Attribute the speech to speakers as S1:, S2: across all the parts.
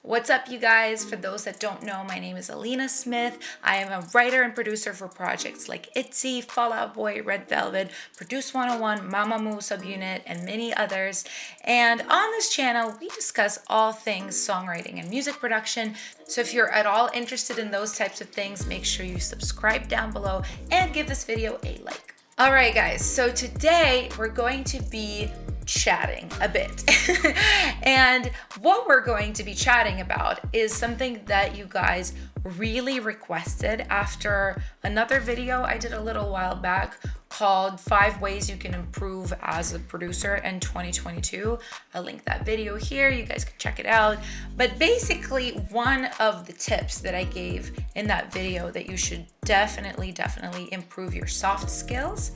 S1: What's up, you guys? For those that don't know, my name is Alina Smith. I am a writer and producer for projects like ITZY, Fall Out Boy, Red Velvet, Produce 101, Mama Moo Subunit, and many others. And on this channel, we discuss all things songwriting and music production. So if you're at all interested in those types of things, make sure you subscribe down below and give this video a like. All right, guys, so today we're going to be chatting a bit. And what we're going to be chatting about is something that you guys really requested after another video I did a little while back called 5 Ways You Can Improve as a Producer in 2022. I'll link that video here. You guys can check it out. But basically, one of the tips that I gave in that video that you should definitely improve your soft skills.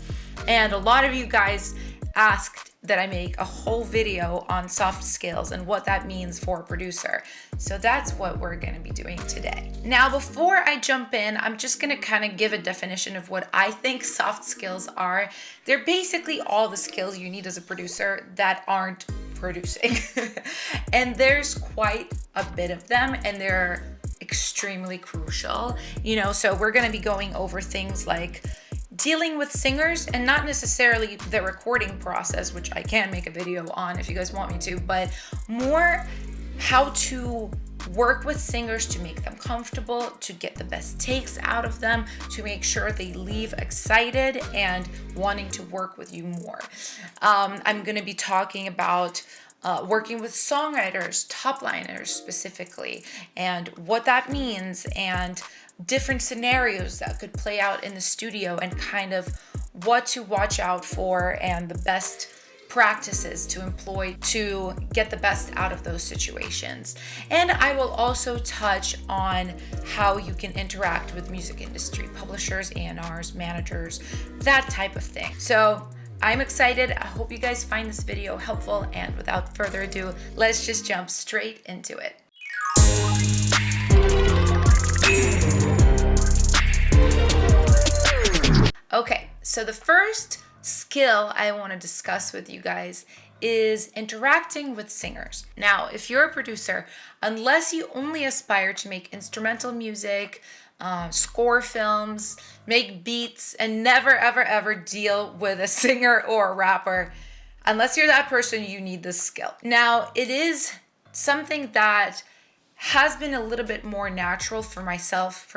S1: And a lot of you guys asked that I make a whole video on soft skills and what that means for a producer. So that's what we're going to be doing today. Now, before I jump in, I'm just going to kind of give a definition of what I think soft skills are. They're basically all the skills you need as a producer that aren't producing. And there's quite a bit of them, and they're extremely crucial. So we're going to be going over things like dealing with singers, and not necessarily the recording process, which I can make a video on if you guys want me to, but more how to work with singers to make them comfortable, to get the best takes out of them, to make sure they leave excited and wanting to work with you more. I'm going to be talking about working with songwriters, top liners specifically, and what that means, and different scenarios that could play out in the studio, and kind of what to watch out for and the best practices to employ to get the best out of those situations. And I will also touch on how you can interact with music industry, publishers, A&Rs, managers, that type of thing. So I'm excited. I hope you guys find this video helpful, and without further ado, let's just jump straight into it. Okay, so the first skill I want to discuss with you guys is interacting with singers. Now, if you're a producer, unless you only aspire to make instrumental music, score films, make beats, and never ever deal with a singer or a rapper, unless you're that person, you need this skill. Now, it is something that has been a little bit more natural for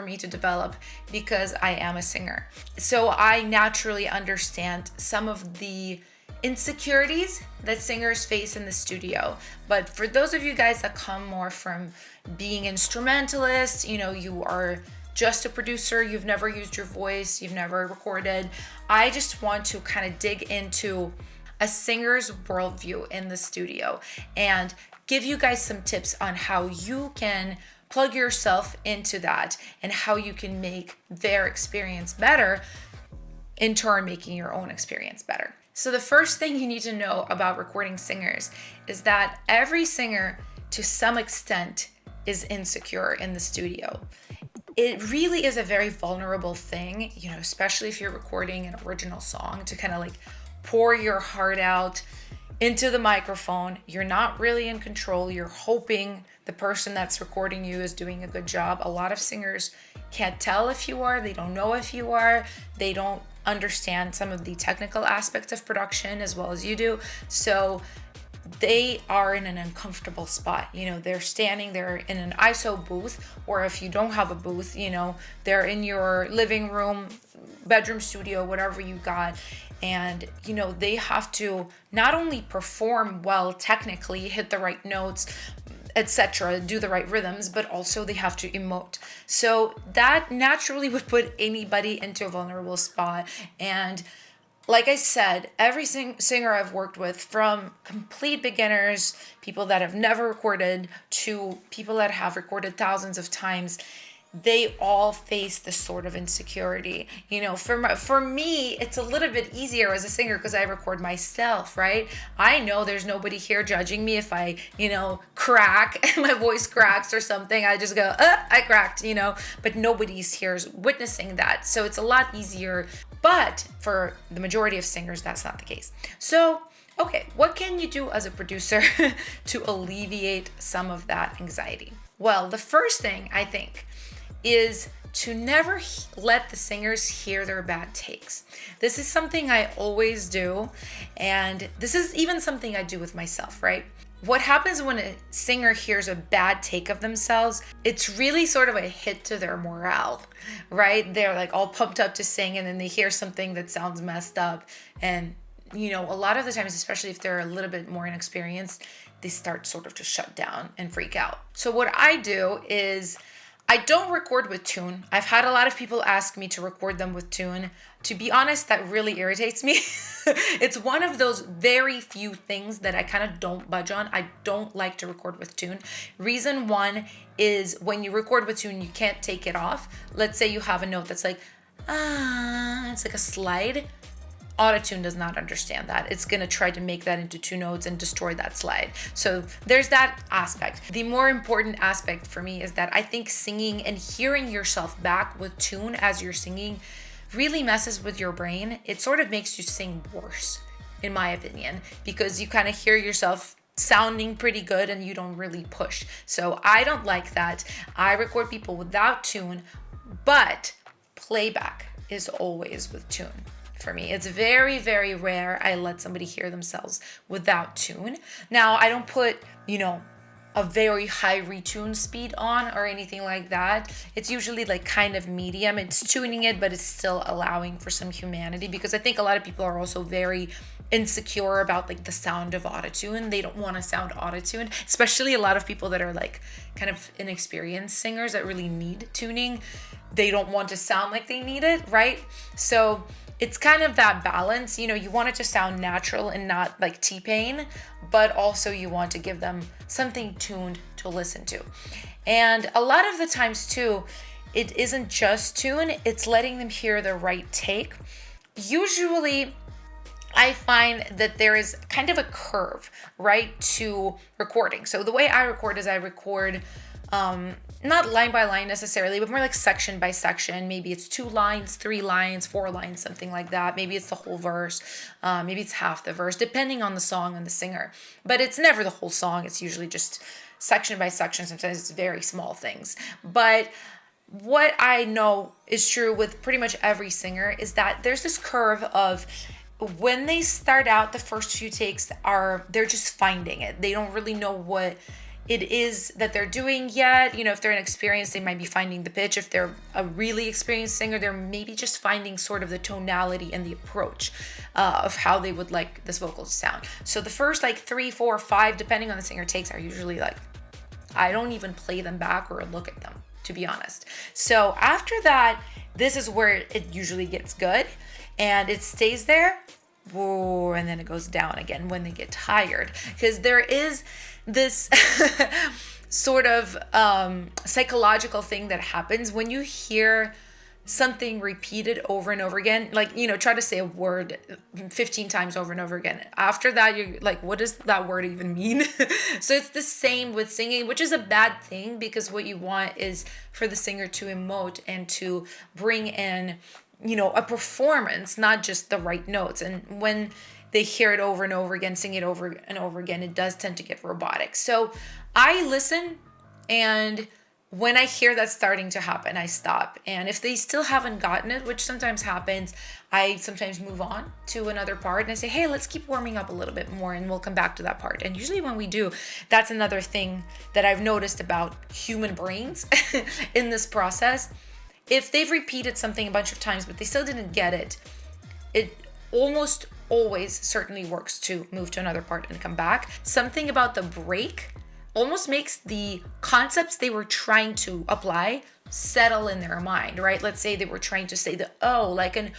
S1: me to develop, because I am a singer. So I naturally understand some of the insecurities that singers face in the studio. But for those of you guys that come more from being instrumentalists, you are just a producer, you've never used your voice, you've never recorded, I just want to kind of dig into a singer's worldview in the studio and give you guys some tips on how you can plug yourself into that and how you can make their experience better, in turn making your own experience better. So the first thing you need to know about recording singers is that every singer, to some extent, is insecure in the studio. It really is a very vulnerable thing, especially if you're recording an original song, to kind of like pour your heart out into the microphone. You're not really in control. You're hoping the person that's recording you is doing a good job. A lot of singers can't tell if you are, they don't know if you are, they don't understand some of the technical aspects of production as well as you do. So they are in an uncomfortable spot. They're standing there in an ISO booth, or if you don't have a booth, they're in your living room, bedroom, studio, whatever you got. And, they have to not only perform well technically, hit the right notes, etc., do the right rhythms, but also they have to emote. So that naturally would put anybody into a vulnerable spot. And like I said, every singer I've worked with, from complete beginners, people that have never recorded, to people that have recorded thousands of times, they all face this sort of insecurity. For me, it's a little bit easier as a singer because I record myself, right? I know there's nobody here judging me if I, crack, my voice cracks or something. I just go, I cracked, but nobody's here witnessing that. So it's a lot easier. But for the majority of singers, that's not the case. So Okay, what can you do as a producer to alleviate some of that anxiety? Well, the first thing I think is to never let the singers hear their bad takes. This is something I always do, and this is even something I do with myself, right? What happens when a singer hears a bad take of themselves, it's really sort of a hit to their morale, right? They're like all pumped up to sing, and then they hear something that sounds messed up. And, a lot of the times, especially if they're a little bit more inexperienced, they start sort of to shut down and freak out. So what I do is I don't record with tune. I've had a lot of people ask me to record them with tune. To be honest, that really irritates me. It's one of those very few things that I kind of don't budge on. I don't like to record with tune. Reason one is when you record with tune, you can't take it off. Let's say you have a note that's like, it's like a slide. Autotune does not understand that. It's going to try to make that into two notes and destroy that slide. So there's that aspect. The more important aspect for me is that I think singing and hearing yourself back with tune as you're singing really messes with your brain. It sort of makes you sing worse, in my opinion, because you kind of hear yourself sounding pretty good and you don't really push. So I don't like that. I record people without tune, but playback is always with tune. For me, it's very, very rare I let somebody hear themselves without tune. Now, I don't put, a very high retune speed on or anything like that. It's usually like kind of medium. It's tuning it, but it's still allowing for some humanity, because I think a lot of people are also very insecure about like the sound of autotune. They don't want to sound autotuned, especially a lot of people that are like kind of inexperienced singers that really need tuning. They don't want to sound like they need it, right? So it's kind of that balance, you want it to sound natural and not like T-Pain, but also you want to give them something tuned to listen to. And a lot of the times too, it isn't just tune, it's letting them hear the right take. Usually I find that there is kind of a curve, right, to recording. So the way I record is I record not line by line necessarily, but more like section by section. Maybe it's 2 lines, 3 lines, 4 lines, something like that. Maybe it's the whole verse. Maybe it's half the verse, depending on the song and the singer. But it's never the whole song. It's usually just section by section. Sometimes it's very small things. But what I know is true with pretty much every singer is that there's this curve of when they start out, the first few takes they're just finding it. They don't really know what it is that they're doing yet. If they're inexperienced, they might be finding the pitch. If they're a really experienced singer, they're maybe just finding sort of the tonality and the approach of how they would like this vocal to sound. So the first 3, 4, 5, depending on the singer, takes are usually I don't even play them back or look at them, to be honest. So after that, this is where it usually gets good and it stays there. Whoa, and then it goes down again when they get tired, because there is this sort of psychological thing that happens when you hear something repeated over and over again. Try to say a word 15 times over and over again. After that, you're like, what does that word even mean? So it's the same with singing, which is a bad thing, because what you want is for the singer to emote and to bring in a performance, not just the right notes. And when they hear it over and over again, sing it over and over again, it does tend to get robotic. So I listen, and when I hear that starting to happen, I stop. And if they still haven't gotten it, which sometimes happens, I sometimes move on to another part and I say, hey, let's keep warming up a little bit more and we'll come back to that part. And usually when we do, that's another thing that I've noticed about human brains in this process. If they've repeated something a bunch of times, but they still didn't get it, it almost always certainly works to move to another part and come back. Something about the break almost makes the concepts they were trying to apply settle in their mind, right? Let's say they were trying to say the O, like an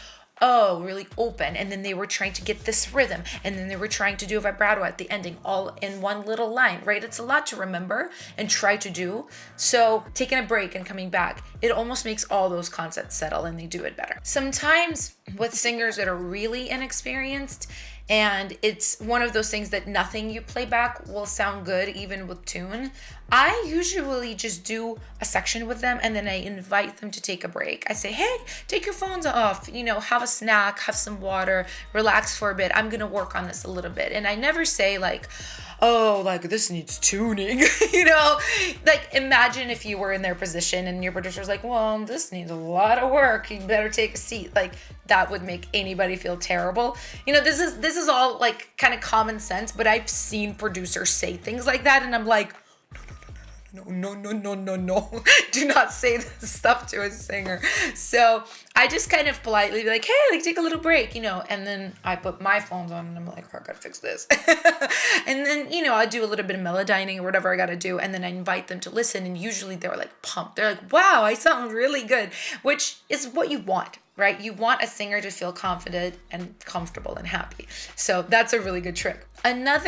S1: O, really open, and then they were trying to get this rhythm, and then they were trying to do a vibrato at the ending, all in one little line, right? It's a lot to remember and try to do. So taking a break and coming back, it almost makes all those concepts settle and they do it better. Sometimes with singers that are really inexperienced, and it's one of those things that nothing you play back will sound good even with tune. I usually just do a section with them and then I invite them to take a break. I say, hey, take your phones off, have a snack, have some water, relax for a bit. I'm going to work on this a little bit. And I never say like, oh, like this needs tuning, like imagine if you were in their position and your producer's like, well, this needs a lot of work. You better take a seat. Like that would make anybody feel terrible. This is all like kind of common sense, but I've seen producers say things like that. And I'm like, no. Do not say this stuff to a singer. So I just kind of politely be like, hey, like take a little break, and then I put my phones on and I'm like, oh, I gotta fix this. And then, I do a little bit of melodyning or whatever I gotta do. And then I invite them to listen. And usually they're like pumped. They're like, wow, I sound really good, which is what you want, right? You want a singer to feel confident and comfortable and happy. So that's a really good trick. I'm not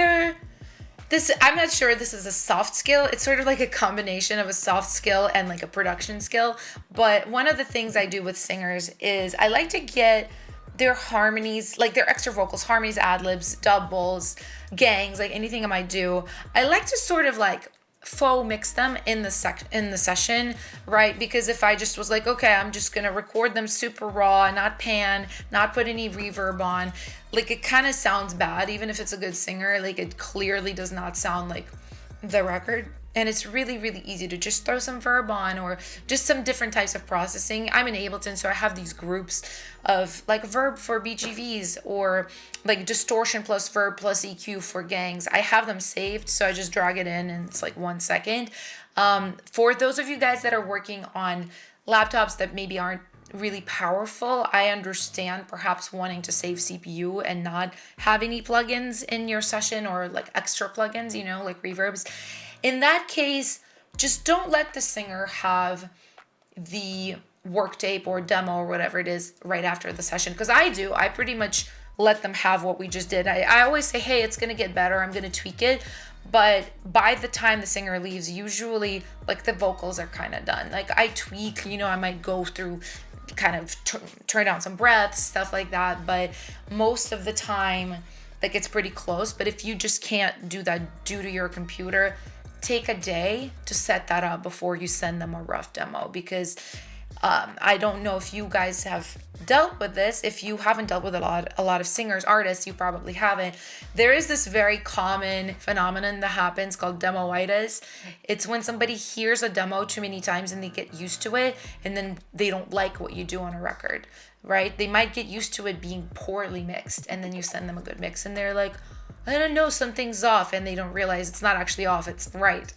S1: sure this is a soft skill. It's sort of like a combination of a soft skill and like a production skill. But one of the things I do with singers is I like to get their harmonies, like their extra vocals, harmonies, ad-libs, doubles, gangs, like anything I might do. I like to sort of like faux mix them in the session, right? Because if I just was like, okay, I'm just gonna record them super raw, not pan, not put any reverb on, like it kind of sounds bad. Even if it's a good singer, like it clearly does not sound like the record. And it's really, really easy to just throw some verb on or just some different types of processing. I'm in Ableton, so I have these groups of like verb for BGVs or like distortion plus verb plus EQ for gangs. I have them saved, so I just drag it in and it's like 1 second. For those of you guys that are working on laptops that maybe aren't really powerful, I understand perhaps wanting to save CPU and not have any plugins in your session or like extra plugins, like reverbs. In that case, just don't let the singer have the work tape or demo or whatever it is right after the session. Because I pretty much let them have what we just did. I always say, hey, it's going to get better. I'm going to tweak it. But by the time the singer leaves, usually like the vocals are kind of done. Like I tweak, I might go through kind of turn down some breaths, stuff like that. But most of the time, like it's pretty close. But if you just can't do that due to your computer, take a day to set that up before you send them a rough demo, because I don't know if you guys have dealt with this. If you haven't dealt with a lot of singers, artists, you probably haven't. There is this very common phenomenon that happens called demoitis. It's when somebody hears a demo too many times and they get used to it, and then they don't like what you do on a record, right? They might get used to it being poorly mixed, and then you send them a good mix and they're like, I don't know, something's off, and they don't realize it's not actually off, it's right.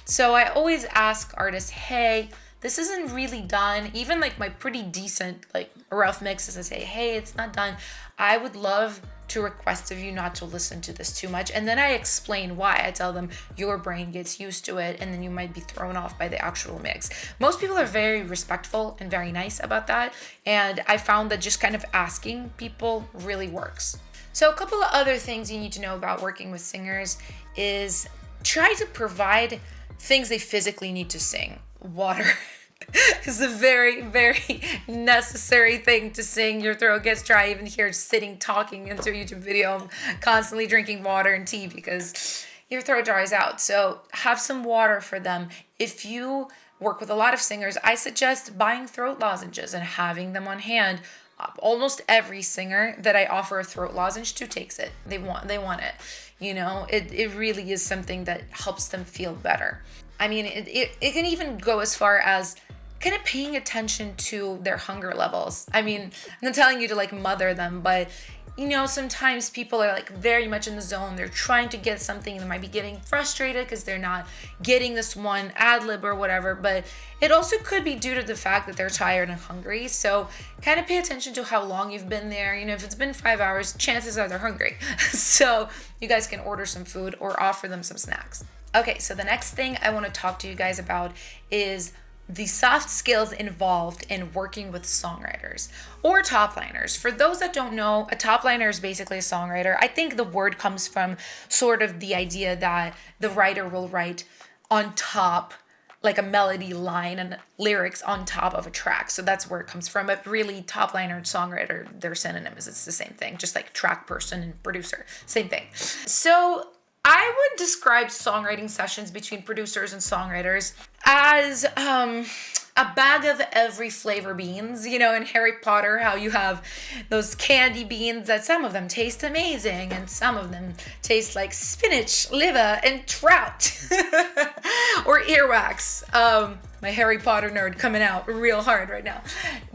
S1: So I always ask artists, hey, this isn't really done. Even like my pretty decent like rough mixes, I say, hey, it's not done. I would love to request of you not to listen to this too much. And then I explain why. I tell them your brain gets used to it and then you might be thrown off by the actual mix. Most people are very respectful and very nice about that. And I found that just kind of asking people really works. So a couple of other things you need to know about working with singers is try to provide things they physically need to sing. Water is a very, very necessary thing to sing. Your throat gets dry even here sitting talking into a YouTube video, constantly drinking water and tea because your throat dries out. So have some water for them. If you work with a lot of singers, I suggest buying throat lozenges and having them on hand. Almost every singer that I offer a throat lozenge to takes it. They want it. It really is something that helps them feel better. I mean, it can even go as far as kind of paying attention to their hunger levels. I mean, I'm not telling you to like mother them, but sometimes people are like very much in the zone. They're trying to get something and they might be getting frustrated because they're not getting this one ad lib or whatever. But it also could be due to the fact that they're tired and hungry. So kind of pay attention to how long you've been there. If it's been 5 hours, chances are they're hungry. So you guys can order some food or offer them some snacks. Okay, so the next thing I want to talk to you guys about is the soft skills involved in working with songwriters or top liners. For those that don't know, a top liner is basically a songwriter. I think the word comes from sort of the idea that the writer will write on top, like a melody line and lyrics on top of a track. So that's where it comes from. But really, top liner and songwriter, they're synonyms. It's the same thing, just like track person and producer, same thing. So I would describe songwriting sessions between producers and songwriters as a bag of every flavor beans. You know, in Harry Potter, how you have those candy beans that some of them taste amazing and some of them taste like spinach, liver, and trout. Or earwax. My Harry Potter nerd coming out real hard right now.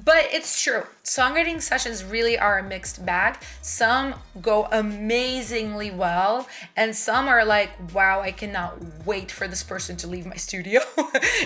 S1: But it's true. Songwriting sessions really are a mixed bag. Some go amazingly well, and some are like, wow, I cannot wait for this person to leave my studio.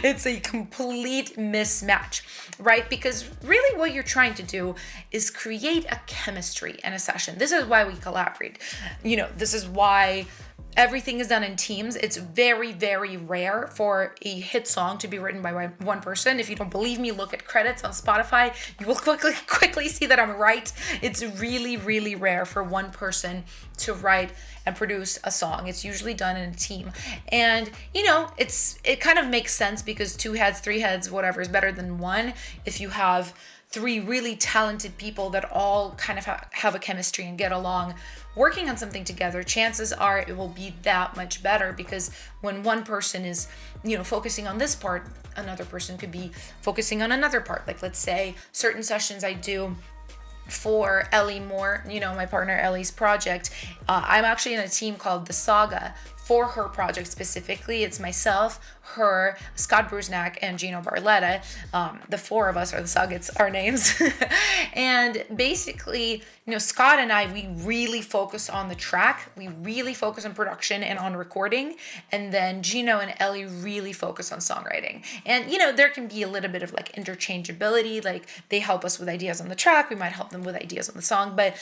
S1: It's a complete mismatch, right? Because really what you're trying to do is create a chemistry in a session. This is why we collaborate. You know, this is why everything is done in teams. It's very, very rare for a hit song to be written by one person. If you don't believe me, look at credits on Spotify. You will quickly see that I'm right. It's really, really rare for one person to write and produce a song. It's usually done in a team. And, you know, it kind of makes sense because 2 heads, 3 heads, whatever is better than one. If you have 3 really talented people that all kind of have a chemistry and get along working on something together, chances are it will be that much better, because when one person is, you know, focusing on this part, another person could be focusing on another part. Like, let's say certain sessions I do for Elli Moore, you know, my partner Elli's project. I'm actually in a team called The Saga. For her project specifically, it's myself, her, Scott Brusnak, and Gino Barletta. The 4 of us are the Saga, it's our names. And basically, you know, Scott and I, we really focus on the track. We really focus on production and on recording. And then Gino and Elli really focus on songwriting. And, you know, there can be a little bit of like interchangeability. Like, they help us with ideas on the track. We might help them with ideas on the song. But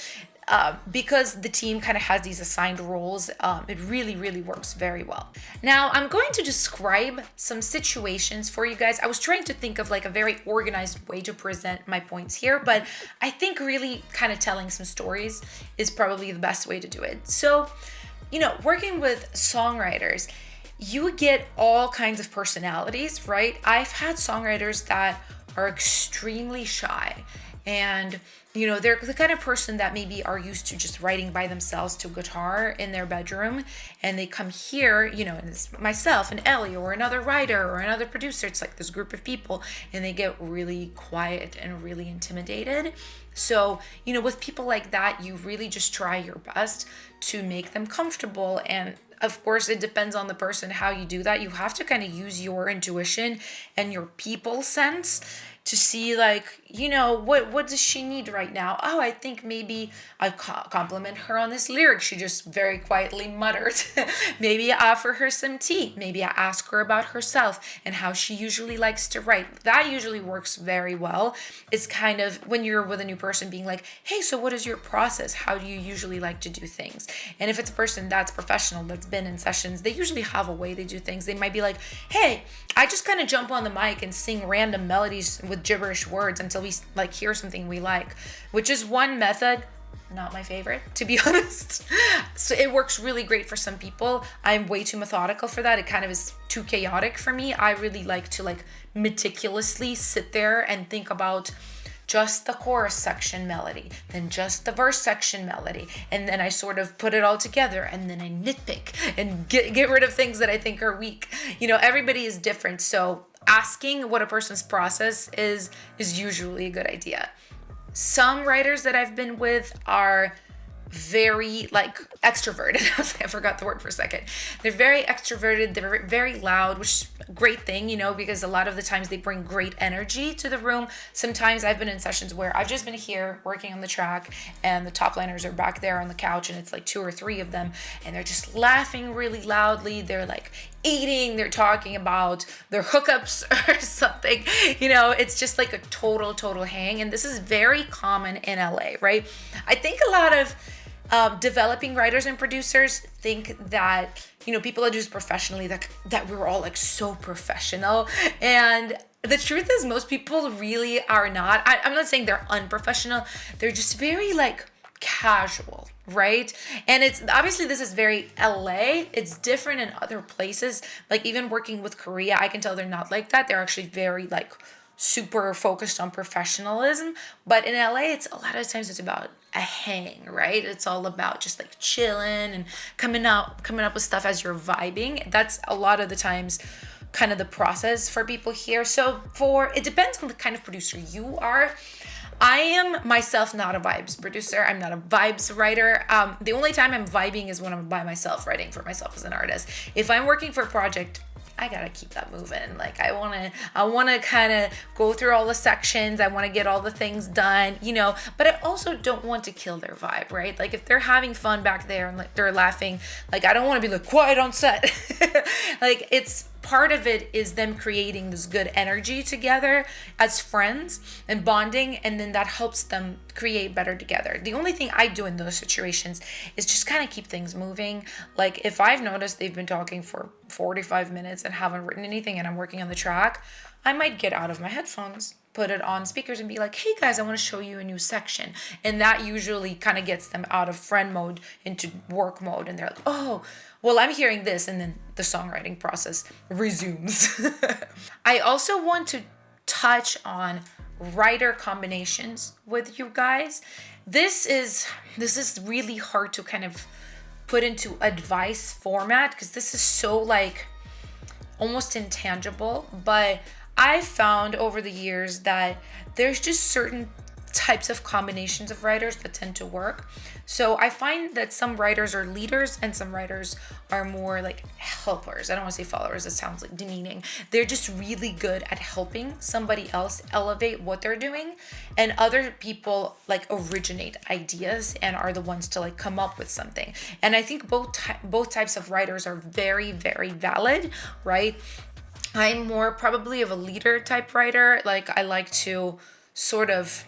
S1: because the team kind of has these assigned roles, it really, really works very well. Now, I'm going to describe some situations for you guys. I was trying to think of like a very organized way to present my points here, but I think really kind of telling some stories is probably the best way to do it. So, you know, working with songwriters, you get all kinds of personalities, right? I've had songwriters that are extremely shy, and you know, they're the kind of person that maybe are used to just writing by themselves to guitar in their bedroom, and they come here, you know, and it's myself and Elli or another writer or another producer. It's like this group of people, and they get really quiet and really intimidated. So, you know, with people like that, you really just try your best to make them comfortable. And of course, it depends on the person how you do that. You have to kind of use your intuition and your people sense to see, like, you know, what does she need right now? Oh, I think maybe I compliment her on this lyric she just very quietly muttered. Maybe I offer her some tea. Maybe I ask her about herself and how she usually likes to write. That usually works very well. It's kind of when you're with a new person being like, hey, so what is your process? How do you usually like to do things? And if it's a person that's professional, that's been in sessions, they usually have a way they do things. They might be like, hey, I just kind of jump on the mic and sing random melodies with gibberish words until we like hear something we like, which is one method, not my favorite, to be honest. So it works really great for some people. I'm way too methodical for that. It kind of is too chaotic for me. I really like to like meticulously sit there and think about just the chorus section melody, then just the verse section melody, and then I sort of put it all together, and then I nitpick and get rid of things that I think are weak. You know, everybody is different, so asking what a person's process is usually a good idea. Some writers that I've been with are very like extroverted. I forgot the word for a second. They're very extroverted. They're very loud, which is a great thing, you know, because a lot of the times they bring great energy to the room. Sometimes I've been in sessions where I've just been here working on the track and the top liners are back there on the couch, and it's like 2 or 3 of them, and they're just laughing really loudly. They're like eating, they're talking about their hookups or something. You know, it's just like a total hang. And this is very common in LA, right? I think a lot of developing writers and producers think that, you know, people are just professionally, that we're all like so professional. And the truth is most people really are not. I'm not saying they're unprofessional. They're just very like casual, right? And it's obviously this is very LA. It's different in other places. Like even working with Korea, I can tell they're not like that. They're actually very like super focused on professionalism. But in LA, it's a lot of times it's about a hang, right? It's all about just like chilling and coming up with stuff as you're vibing. That's a lot of the times kind of the process for people here. So it depends on the kind of producer you are. I am myself not a vibes producer. I'm not a vibes writer. The only time I'm vibing is when I'm by myself, writing for myself as an artist. If I'm working for a project, I gotta keep that moving. Like I wanna kind of go through all the sections. I wanna get all the things done, but I also don't want to kill their vibe, right? Like if they're having fun back there and like they're laughing, like I don't want to be like quiet on set. Like it's part of it is them creating this good energy together as friends and bonding, and then that helps them create better together. The only thing I do in those situations is just kind of keep things moving. Like if I've noticed they've been talking for 45 minutes and haven't written anything and I'm working on the track, I might get out of my headphones, put it on speakers and be like, hey guys, I want to show you a new section. And that usually kind of gets them out of friend mode into work mode. And they're like, oh, well, I'm hearing this. And then the songwriting process resumes. I also want to touch on writer combinations with you guys. This is really hard to kind of put into advice format because this is so like almost intangible, but I found over the years that there's just certain types of combinations of writers that tend to work. So I find that some writers are leaders and some writers are more like helpers. I don't want to say followers, it sounds like demeaning. They're just really good at helping somebody else elevate what they're doing, and other people like originate ideas and are the ones to like come up with something. And I think both types of writers are very, very valid, right? I'm more probably of a leader type writer. Like I like to sort of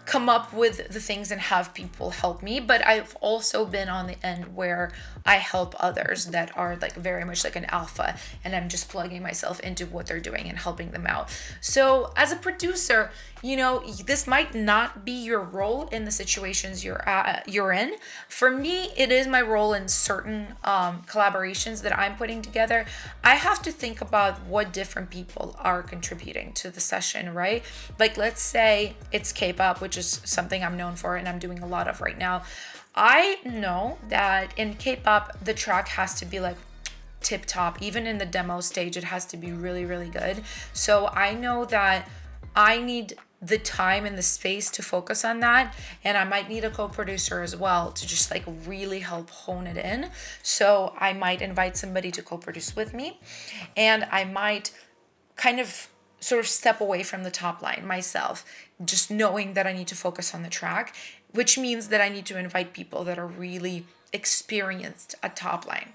S1: come up with the things and have people help me, but I've also been on the end where I help others that are like very much like an alpha, and I'm just plugging myself into what they're doing and helping them out. So as a producer, this might not be your role in the situations you're in. For me, it is my role in certain collaborations that I'm putting together. I have to think about what different people are contributing to the session, right? Like let's say it's K-pop, which is something I'm known for and I'm doing a lot of right now. I know that in K-pop, the track has to be like tip top. Even in the demo stage, it has to be really, really good. So I know that I need the time and the space to focus on that, and I might need a co-producer as well to just like really help hone it in. So I might invite somebody to co-produce with me, and I might kind of sort of step away from the top line myself, just knowing that I need to focus on the track, which means that I need to invite people that are really experienced at top line.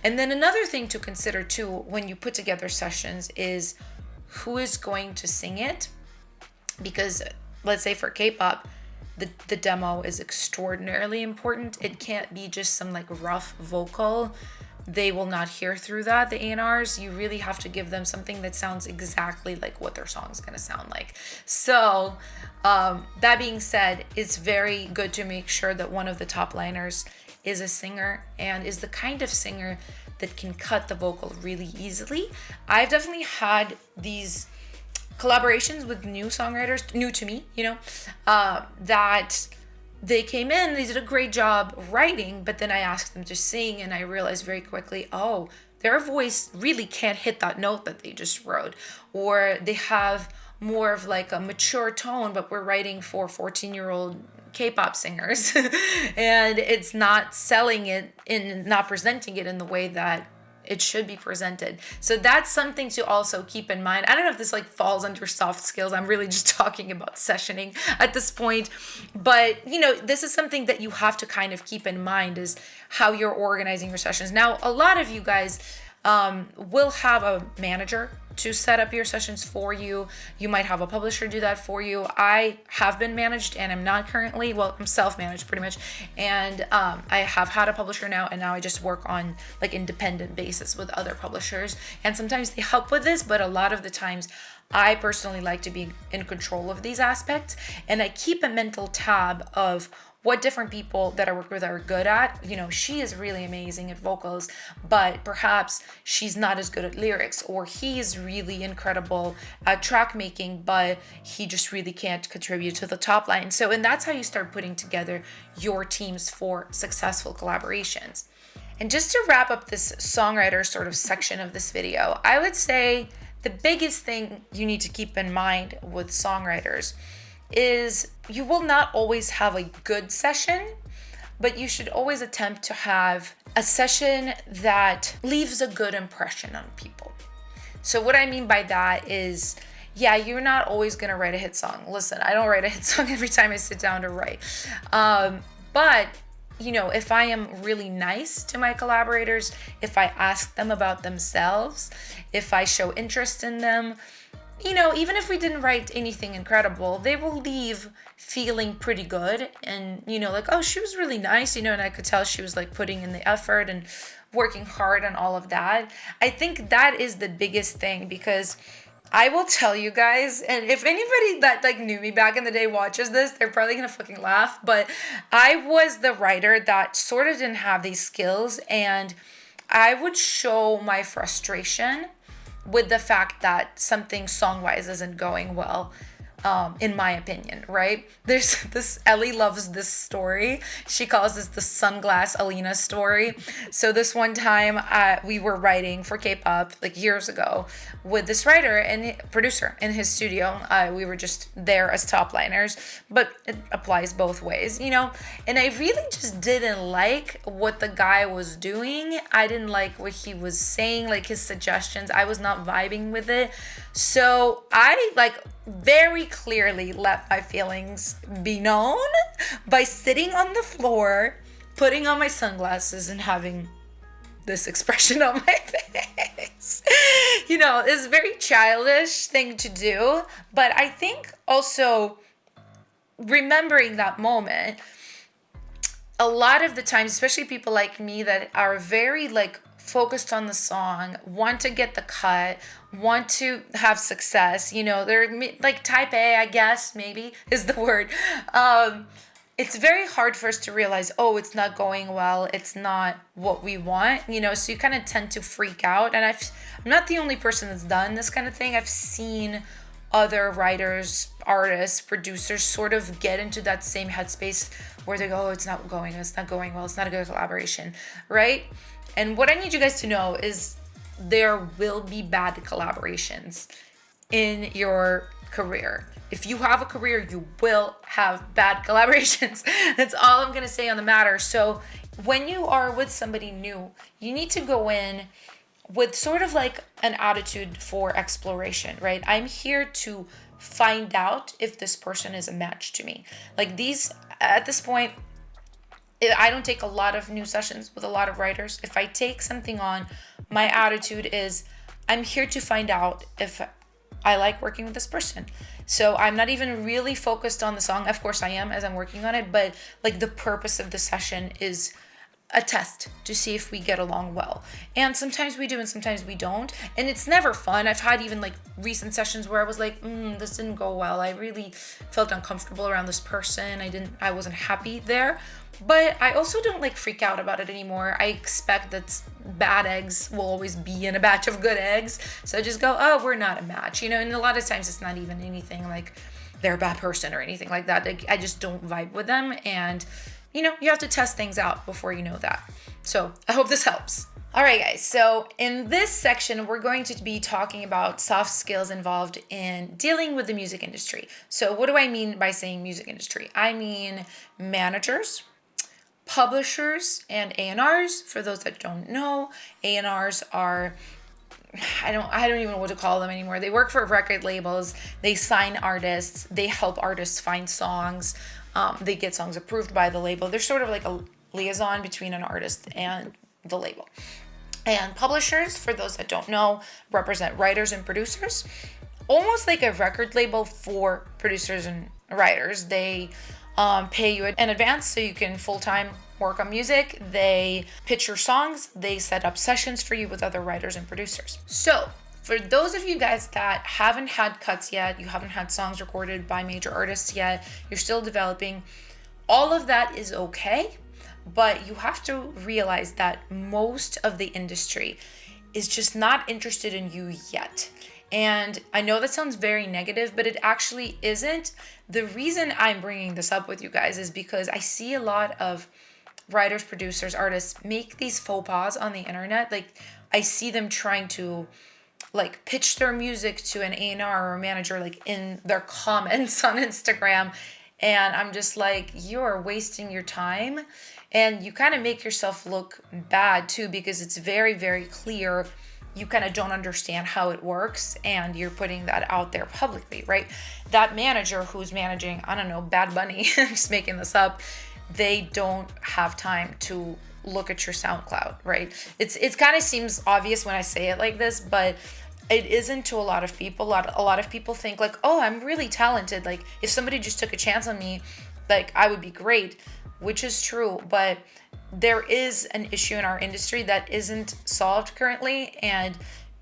S1: And then another thing to consider too when you put together sessions is who is going to sing it. Because let's say for K-pop, the demo is extraordinarily important. It can't be just some like rough vocal. They will not hear through that, the A&Rs. You really have to give them something that sounds exactly like what their song's gonna sound like. So that being said, it's very good to make sure that one of the top liners is a singer and is the kind of singer that can cut the vocal really easily. I've definitely had these collaborations with new songwriters, new to me, that they came in, they did a great job writing, but then I asked them to sing and I realized very quickly, oh, their voice really can't hit that note that they just wrote, or they have more of like a mature tone, but we're writing for 14-year-old K-pop singers and it's not selling it and not presenting it in the way that it should be presented. So that's something to also keep in mind. I don't know if this like falls under soft skills. I'm really just talking about sessioning at this point. But, this is something that you have to kind of keep in mind is how you're organizing your sessions. Now, a lot of you guys will have a manager to set up your sessions for you. You might have a publisher do that for you. I have been managed and I'm not currently, I'm self-managed pretty much. And I have had a publisher now, and now I just work on like independent basis with other publishers. And sometimes they help with this, but a lot of the times I personally like to be in control of these aspects, and I keep a mental tab of what different people that I work with are good at. You know, she is really amazing at vocals, but perhaps she's not as good at lyrics, or he is really incredible at track making, but he just really can't contribute to the top line. So, and that's how you start putting together your teams for successful collaborations. And just to wrap up this songwriter sort of section of this video, I would say the biggest thing you need to keep in mind with songwriters is you will not always have a good session, but you should always attempt to have a session that leaves a good impression on people. So what I mean by that is, yeah, you're not always going to write a hit song. Listen, I don't write a hit song every time I sit down to write. But, you know, if I am really nice to my collaborators, if I ask them about themselves, if I show interest in them, you know, even if we didn't write anything incredible, they will leave feeling pretty good. And, you know, like, oh, she was really nice, you know, and I could tell she was like putting in the effort and working hard on all of that. I think that is the biggest thing, because I will tell you guys, and if anybody that like knew me back in the day watches this, they're probably gonna fucking laugh, but I was the writer that sort of didn't have these skills, and I would show my frustration with the fact that something song-wise isn't going well, in my opinion, right? There's this, Elli loves this story. She calls this the sunglass Alina story. So this one time we were writing for K-pop like years ago with this writer and producer in his studio. We were just there as top liners, but it applies both ways, you know? And I really just didn't like what the guy was doing. I didn't like what he was saying, like his suggestions. I was not vibing with it. So I like very clearly let my feelings be known by sitting on the floor, putting on my sunglasses, and having this expression on my face. You know, it's a very childish thing to do, but I think also remembering that moment, a lot of the times, especially people like me that are very like focused on the song, want to get the cut, want to have success, you know, they're like type A, I guess, maybe is the word. It's very hard for us to realize, oh, it's not going well, it's not what we want, you know, so you kind of tend to freak out. And I'm not the only person that's done this kind of thing. I've seen other writers, artists, producers sort of get into that same headspace where they go, oh, it's not going well, it's not a good collaboration, right? And what I need you guys to know is there will be bad collaborations in your career. If you have a career, you will have bad collaborations. That's all I'm going to say on the matter. So when you are with somebody new, you need to go in with sort of like an attitude for exploration, right? I'm here to find out if this person is a match to me. Like at this point, I don't take a lot of new sessions with a lot of writers. If I take something on, my attitude is I'm here to find out if I like working with this person. So I'm not even really focused on the song. Of course I am as I'm working on it, but like the purpose of the session is a test to see if we get along well. And sometimes we do and sometimes we don't. And it's never fun. I've had even like recent sessions where I was like, this didn't go well. I really felt uncomfortable around this person. I wasn't happy there. But I also don't like freak out about it anymore. I expect that bad eggs will always be in a batch of good eggs. So I just go, oh, we're not a match, you know? And a lot of times it's not even anything like they're a bad person or anything like that. Like, I just don't vibe with them. And, you know, you have to test things out before you know that. So I hope this helps. All right, guys. So in this section, we're going to be talking about soft skills involved in dealing with the music industry. So what do I mean by saying music industry? I mean managers, publishers, and A&Rs. For those that don't know, A&Rs are, I don't even know what to call them anymore. They work for record labels. They sign artists. They help artists find songs. They get songs approved by the label. They're sort of like a liaison between an artist and the label. And publishers, for those that don't know, represent writers and producers. Almost like a record label for producers and writers. They pay you in advance so you can full-time work on music. They pitch your songs. They set up sessions for you with other writers and producers. So for those of you guys that haven't had cuts yet, you haven't had songs recorded by major artists yet, you're still developing, All of that is okay, but you have to realize that most of the industry is just not interested in you yet. And I know that sounds very negative, but it actually isn't. The reason I'm bringing this up with you guys is because I see a lot of writers, producers, artists make these faux pas on the internet. Like, I see them trying to like pitch their music to an A&R or a manager like in their comments on Instagram, and I'm just like, you're wasting your time, and you kind of make yourself look bad too, because it's very, very clear you kind of don't understand how it works, and you're putting that out there publicly, right? That manager who's managing, I don't know, Bad Bunny, I'm just making this up, they don't have time to look at your SoundCloud, right? It's kind of seems obvious when I say it like this, but it isn't to a lot of people. A lot of people think like, oh, I'm really talented. Like, if somebody just took a chance on me, like, I would be great, which is true. But there is an issue in our industry that isn't solved currently. And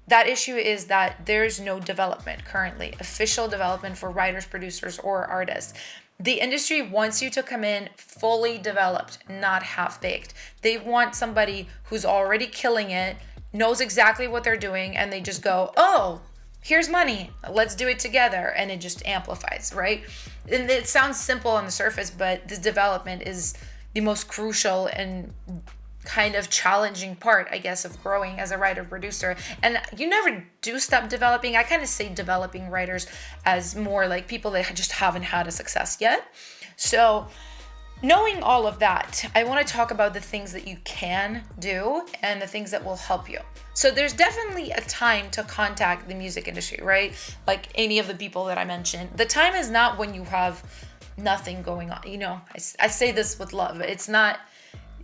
S1: that issue is that there's no development currently, official development for writers, producers, or artists. The industry wants you to come in fully developed, not half-baked. They want somebody who's already killing it, knows exactly what they're doing, and they just go, oh, here's money, let's do it together, and it just amplifies, right? And it sounds simple on the surface, but this development is the most crucial and kind of challenging part, I guess, of growing as a writer producer. And you never do stop developing. I kind of say developing writers as more like people that just haven't had a success yet. So knowing all of that, I want to talk about the things that you can do and the things that will help you. So there's definitely a time to contact the music industry, right? Like any of the people that I mentioned. The time is not when you have nothing going on. You know, I say this with love. It's not,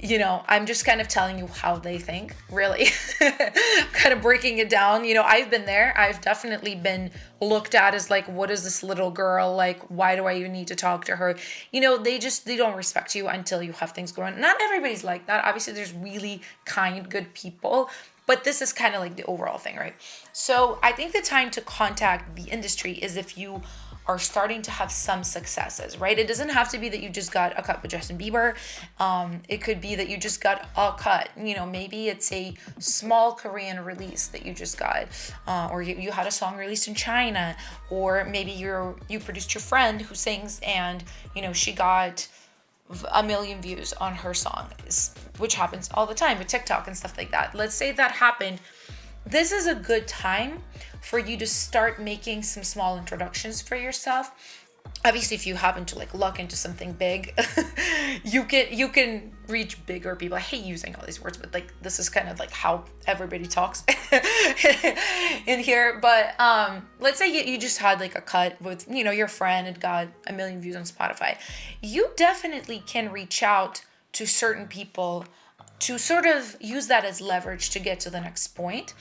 S1: you know, I'm just kind of telling you how they think, really. Kind of breaking it down. You know, I've been there. I've definitely been looked at as like, what is this little girl? Like, why do I even need to talk to her? You know, they don't respect you until you have things going on. Not everybody's like that. Obviously, there's really kind, good people. But this is kind of like the overall thing, right? So I think the time to contact the industry is if you are starting to have some successes, right? It doesn't have to be that you just got a cut with Justin Bieber. It could be that you just got a cut. You know, maybe it's a small Korean release that you just got, or you had a song released in China, or maybe you produced your friend who sings, and you know she got 1 million views on her song, which happens all the time with TikTok and stuff like that. Let's say that happened. This is a good time for you to start making some small introductions for yourself. Obviously, if you happen to like luck into something big, you can reach bigger people. I hate using all these words, but like this is kind of like how everybody talks in here. But let's say you just had like a cut with, you know, your friend and got 1 million views on Spotify. You definitely can reach out to certain people to sort of use that as leverage to get to the next point.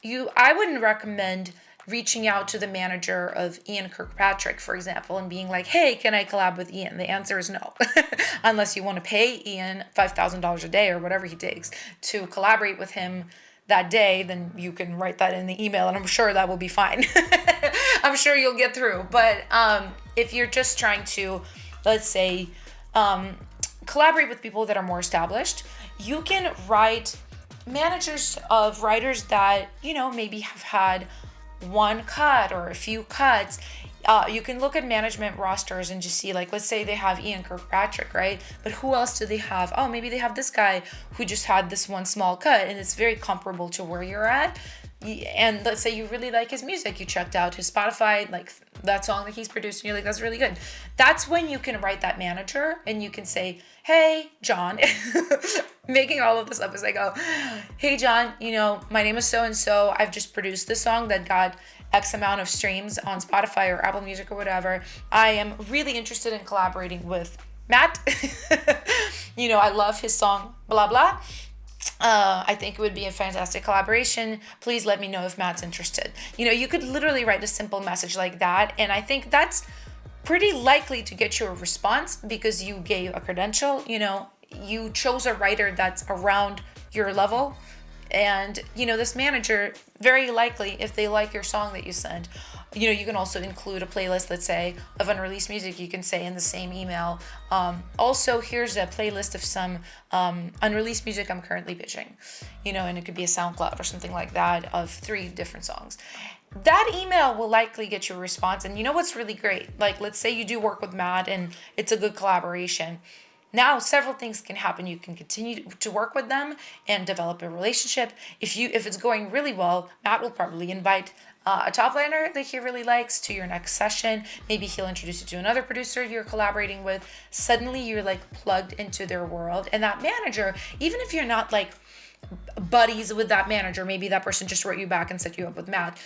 S1: I wouldn't recommend reaching out to the manager of Ian Kirkpatrick, for example, and being like, hey, can I collab with Ian? The answer is no. Unless you want to pay Ian $5,000 a day or whatever he takes to collaborate with him that day, then you can write that in the email and I'm sure that will be fine. I'm sure you'll get through. But if you're just trying to, let's say, collaborate with people that are more established, you can write managers of writers that, you know, maybe have had one cut or a few cuts. You can look at management rosters and just see, like, let's say they have Ian Kirkpatrick, right? But who else do they have? Oh, maybe they have this guy who just had this one small cut and it's very comparable to where you're at. And let's say you really like his music, you checked out his Spotify, like that song that he's produced, and you're like, that's really good. That's when you can write that manager and you can say, hey, John, making all of this up as I go, hey, John, you know, my name is so-and-so. I've just produced this song that got X amount of streams on Spotify or Apple Music or whatever. I am really interested in collaborating with Matt. You know, I love his song, blah, blah. I think it would be a fantastic collaboration. Please let me know if Matt's interested. You know, you could literally write a simple message like that. And I think that's pretty likely to get you a response because you gave a credential, you know, you chose a writer that's around your level. And, you know, this manager, very likely, if they like your song that you send, You can also include a playlist, let's say, of unreleased music. You can say in the same email, also, here's a playlist of some unreleased music I'm currently pitching, and it could be a SoundCloud or something like that of 3 different songs. That email will likely get you a response. And you know what's really great? Like, let's say you do work with Matt and it's a good collaboration. Now, several things can happen. You can continue to work with them and develop a relationship. If it's going really well, Matt will probably invite a top liner that he really likes to your next session. Maybe he'll introduce you to another producer you're collaborating with. Suddenly, you're like plugged into their world. And that manager, even if you're not like buddies with that manager, maybe that person just wrote you back and set you up with Matt.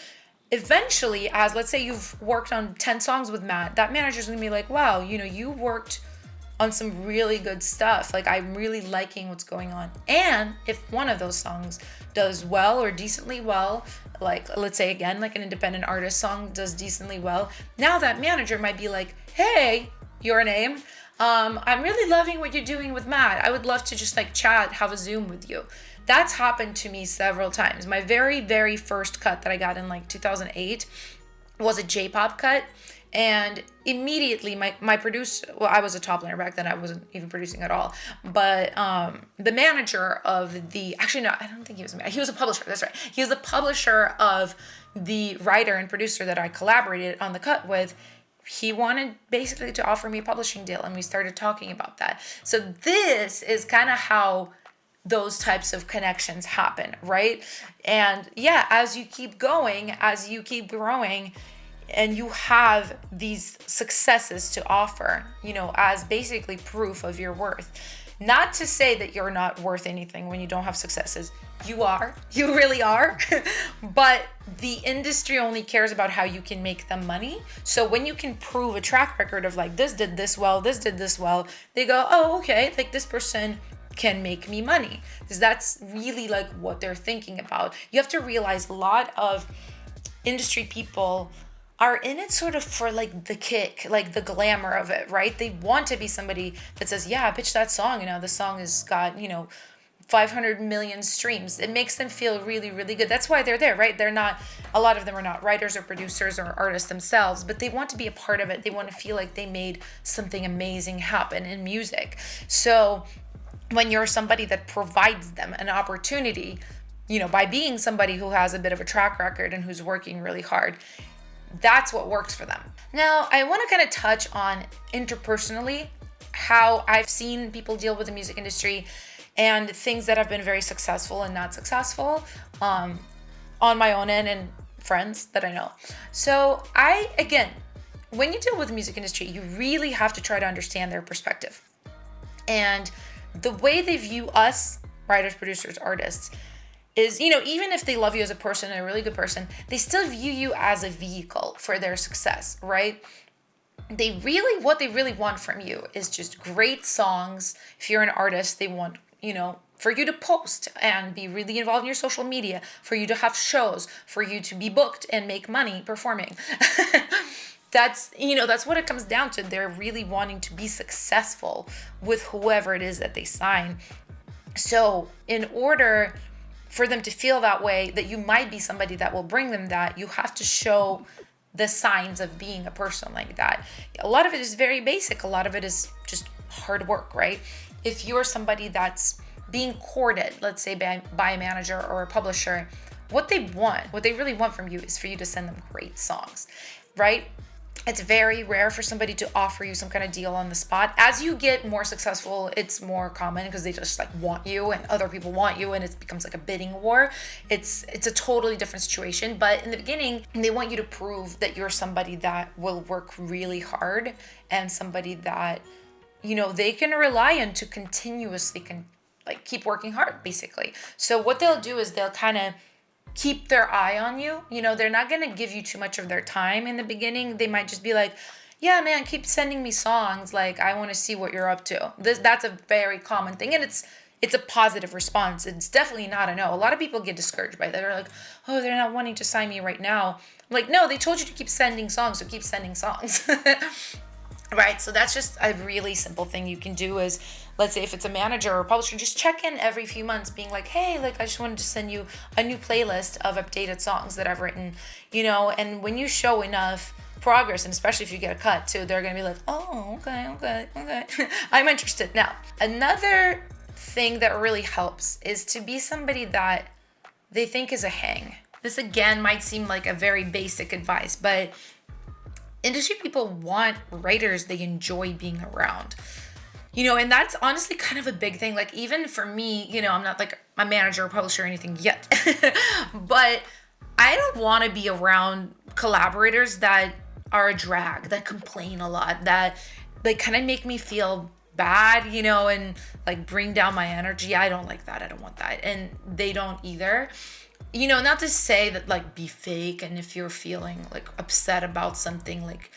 S1: Eventually, as let's say you've worked on 10 songs with Matt, that manager's gonna be like, wow, you worked on some really good stuff. Like, I'm really liking what's going on. And if one of those songs does well or decently well, like let's say again, like an independent artist song does decently well, now that manager might be like, hey, your name, I'm really loving what you're doing with Matt. I would love to just like chat, have a Zoom with you. That's happened to me several times. My very, very first cut that I got in like 2008 was a J-pop cut. And immediately my producer, well, I was a top liner back then. I wasn't even producing at all. But the manager of actually, no, I don't think he was a publisher. That's right. He was the publisher of the writer and producer that I collaborated on the cut with. He wanted basically to offer me a publishing deal, and we started talking about that. So this is kind of how those types of connections happen, right? And yeah, as you keep going, as you keep growing, and you have these successes to offer, as basically proof of your worth. Not to say that you're not worth anything when you don't have successes. You are. You really are. But the industry only cares about how you can make them money. So when you can prove a track record of like, this did this well, this did this well, they go, oh, okay, like this person can make me money. Because that's really like what they're thinking about. You have to realize a lot of industry people are in it sort of for like the kick, like the glamour of it, right? They want to be somebody that says, yeah, pitch that song. The song has got, 500 million streams. It makes them feel really, really good. That's why they're there, right? A lot of them are not writers or producers or artists themselves, but they want to be a part of it. They want to feel like they made something amazing happen in music. So when you're somebody that provides them an opportunity, by being somebody who has a bit of a track record and who's working really hard, that's what works for them. Now, I want to kind of touch on interpersonally how I've seen people deal with the music industry and things that have been very successful and not successful on my own end and friends that I know. So when you deal with the music industry, you really have to try to understand their perspective. And the way they view us, writers, producers, artists, is, even if they love you as a person and a really good person, they still view you as a vehicle for their success, right? What they really want from you is just great songs. If you're an artist, they want, for you to post and be really involved in your social media, for you to have shows, for you to be booked and make money performing. That's what it comes down to. They're really wanting to be successful with whoever it is that they sign. So in order for them to feel that way, that you might be somebody that will bring them that, you have to show the signs of being a person like that. A lot of it is very basic. A lot of it is just hard work, right? If you're somebody that's being courted, let's say by a manager or a publisher, what they really want from you is for you to send them great songs, right? It's very rare for somebody to offer you some kind of deal on the spot. As you get more successful, it's more common because they just like want you and other people want you and it becomes like a bidding war. It's a totally different situation. But in the beginning, they want you to prove that you're somebody that will work really hard and somebody that, they can rely on to continuously keep working hard, basically. So what they'll do is they'll kind of keep their eye on you. They're not going to give you too much of their time in the beginning. They might just be like, yeah, man, keep sending me songs. Like, I want to see what you're up to. That's a very common thing. And it's a positive response. It's definitely not a no. A lot of people get discouraged by that. They're like, oh, they're not wanting to sign me right now. I'm like, no, they told you to keep sending songs, so keep sending songs. Right? So that's just a really simple thing you can do is let's say if it's a manager or a publisher, just check in every few months being like, hey, like I just wanted to send you a new playlist of updated songs that I've written, and when you show enough progress, and especially if you get a cut too, they're gonna be like, oh, okay. I'm interested. Now, another thing that really helps is to be somebody that they think is a hang. This again might seem like a very basic advice, but industry people want writers they enjoy being around. And that's honestly kind of a big thing. Like even for me, I'm not like a manager or publisher or anything yet, but I don't want to be around collaborators that are a drag, that complain a lot, that like kind of make me feel bad, and like bring down my energy. I don't like that. I don't want that. And they don't either. Not to say that like be fake, and if you're feeling like upset about something, like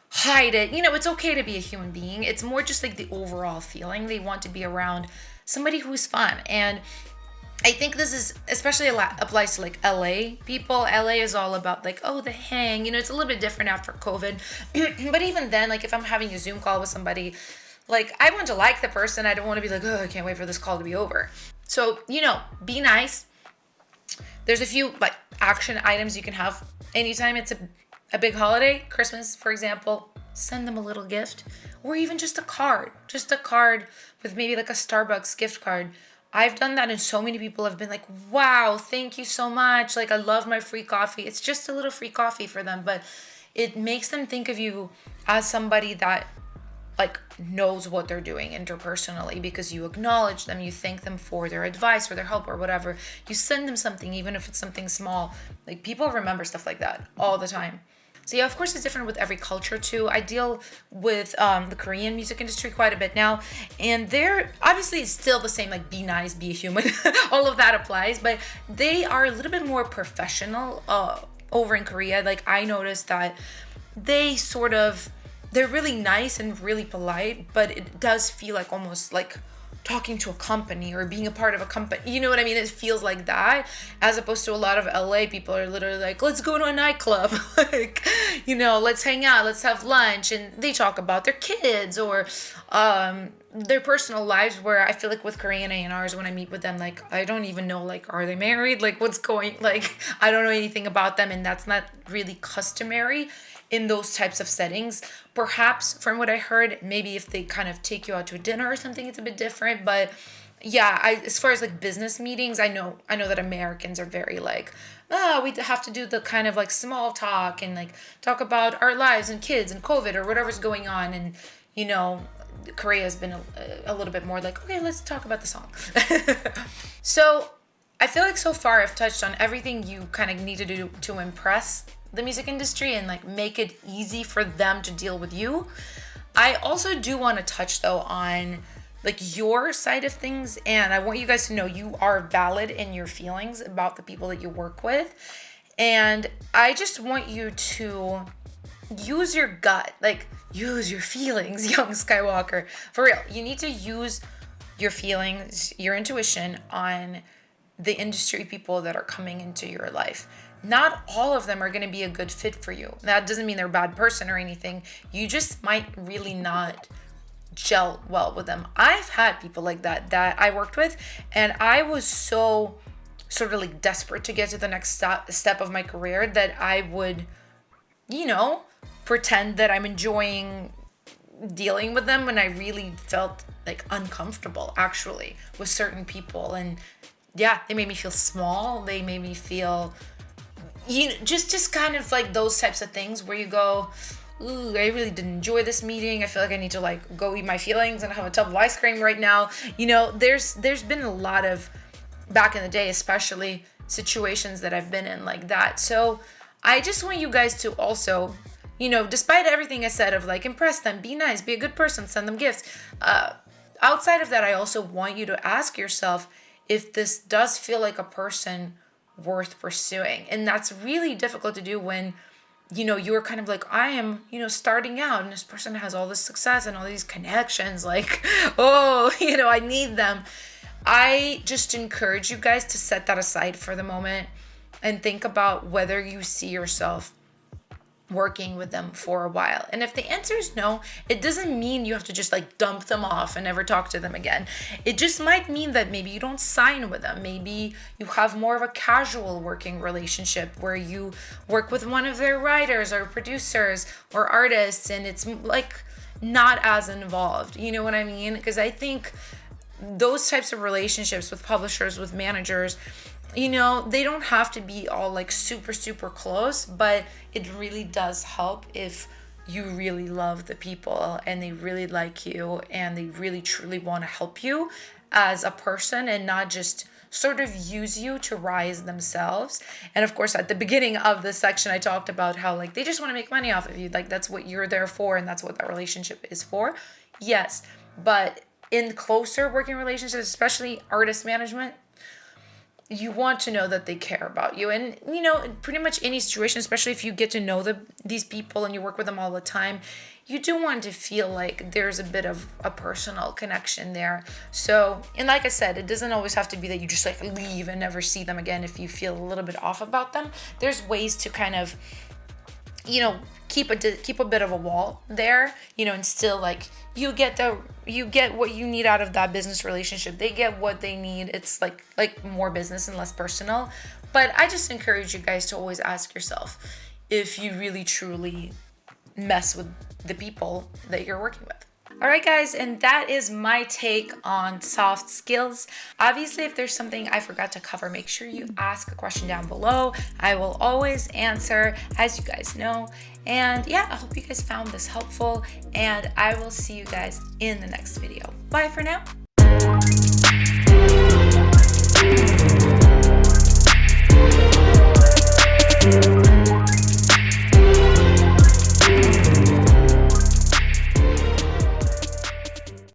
S1: hide it. It's okay to be a human being. It's more just like the overall feeling. They want to be around somebody who's fun. And I think this is especially applies to like LA people. LA is all about like, oh, the hang. It's a little bit different after COVID. But even then, like if I'm having a Zoom call with somebody, like I want to like the person. I don't want to be like, oh, I can't wait for this call to be over. So, be nice. There's a few like action items you can have anytime it's a big holiday. Christmas, for example, send them a little gift, or even just a card with maybe like a Starbucks gift card. I've done that, and so many people have been like, wow, thank you so much. Like, I love my free coffee. It's just a little free coffee for them, but it makes them think of you as somebody that like knows what they're doing interpersonally, because you acknowledge them, you thank them for their advice or their help or whatever. You send them something, even if it's something small. Like people remember stuff like that all the time. So yeah, of course it's different with every culture too. I deal with the Korean music industry quite a bit now, and they're obviously it's still the same, like be nice, be a human, all of that applies, but they are a little bit more professional over in Korea. Like I noticed that they're really nice and really polite, but it does feel like almost like talking to a company or being a part of a company. You know what I mean? It feels like that, as opposed to a lot of LA people are literally like, let's go to a nightclub. Like, let's hang out, let's have lunch. And they talk about their kids or their personal lives, where I feel like with Korean A&Rs, when I meet with them, like, I don't even know, like, are they married? Like, I don't know anything about them. And that's not really customary in those types of settings. Perhaps from what I heard, maybe if they kind of take you out to a dinner or something, it's a bit different. But yeah, as far as like business meetings, I know that Americans are very like, we have to do the kind of like small talk and like talk about our lives and kids and COVID or whatever's going on. And, Korea has been a little bit more like, okay, let's talk about the song. So I feel like so far I've touched on everything you kind of need to do to impress the music industry and like make it easy for them to deal with you. I also do want to touch though on like your side of things, and I want you guys to know you are valid in your feelings about the people that you work with, and I just want you to use your gut, like use your feelings, young Skywalker. For real, you need to use your feelings, your intuition on the industry people that are coming into your life. Not all of them are going to be a good fit for you. That doesn't mean they're a bad person or anything. You just might really not gel well with them. I've had people like that I worked with, and I was so sort of like desperate to get to the next step of my career that I would, pretend that I'm enjoying dealing with them when I really felt like uncomfortable actually with certain people. And yeah, they made me feel small. They made me feel just kind of like those types of things where you go, ooh, I really didn't enjoy this meeting. I feel like I need to like go eat my feelings and have a tub of ice cream right now. There's been a lot of, back in the day especially, situations that I've been in like that. So I just want you guys to also, despite everything I said of like impress them, be nice, be a good person, send them gifts. Outside of that, I also want you to ask yourself if this does feel like a person worth pursuing. And that's really difficult to do when, you're kind of like, I am, starting out, and this person has all this success and all these connections, like, oh, I need them. I just encourage you guys to set that aside for the moment and think about whether you see yourself working with them for a while? And if the answer is no, it doesn't mean you have to just like dump them off and never talk to them again. It just might mean that maybe you don't sign with them. Maybe you have more of a casual working relationship where you work with one of their writers or producers or artists, and it's like not as involved. You know what I mean? Because I think those types of relationships with publishers, with managers, you know, they don't have to be all like super, super close, but it really does help if you really love the people and they really like you and they really truly want to help you as a person and not just sort of use you to rise themselves. And of course, at the beginning of this section, I talked about how like they just want to make money off of you. Like that's what you're there for and that's what that relationship is for. Yes, but in closer working relationships, especially artist management, you want to know that they care about you. And, you know, in pretty much any situation, especially if you get to know these people and you work with them all the time, you do want to feel like there's a bit of a personal connection there. So, and like I said, it doesn't always have to be that you just like leave and never see them again if you feel a little bit off about them. There's ways to kind of, you know, keep a bit of a wall there, you know, and still like you get what you need out of that business relationship. They get what they need. It's like more business and less personal. But I just encourage you guys to always ask yourself if you really truly mess with the people that you're working with. All right, guys, and that is my take on soft skills. Obviously, if there's something I forgot to cover, make sure you ask a question down below. I will always answer, as you guys know. And yeah, I hope you guys found this helpful, and I will see you guys in the next video. Bye for now.